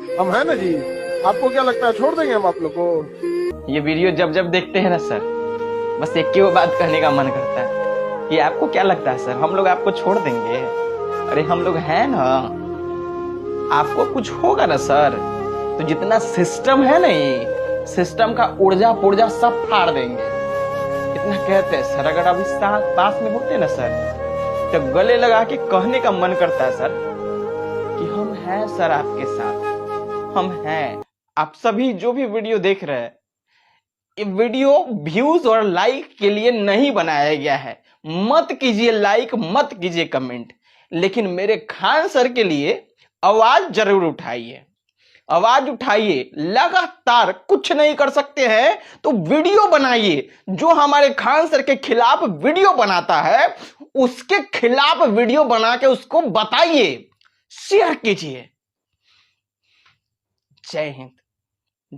हम है ना जी। आपको क्या लगता है छोड़ देंगे हम आप लोग को? ये वीडियो जब जब देखते हैं ना सर, बस एक ही वो बात कहने का मन करता है कि आपको क्या लगता है सर, हम लोग आपको छोड़ देंगे? अरे हम लोग हैं ना, आपको कुछ होगा ना सर तो जितना सिस्टम है ना, ये सिस्टम का ऊर्जा पुर्जा सब फाड़ देंगे। इतना कहते हैं सर, अगर आप इस पास में होते ना सर तो गले लगा के कहने का मन करता है सर कि हम हैं सर आपके साथ, हम हैं। आप सभी जो भी वीडियो देख रहे हैं, ये वीडियो व्यूज और लाइक के लिए नहीं बनाया गया है। मत कीजिए लाइक, मत कीजिए कमेंट, लेकिन मेरे खान सर के लिए आवाज जरूर उठाइए, आवाज उठाइए। लगातार कुछ नहीं कर सकते हैं तो वीडियो बनाइए। जो हमारे खान सर के खिलाफ वीडियो बनाता है उसके खिलाफ वीडियो बना के उसको बताइए, शेयर कीजिए। जय हिंद।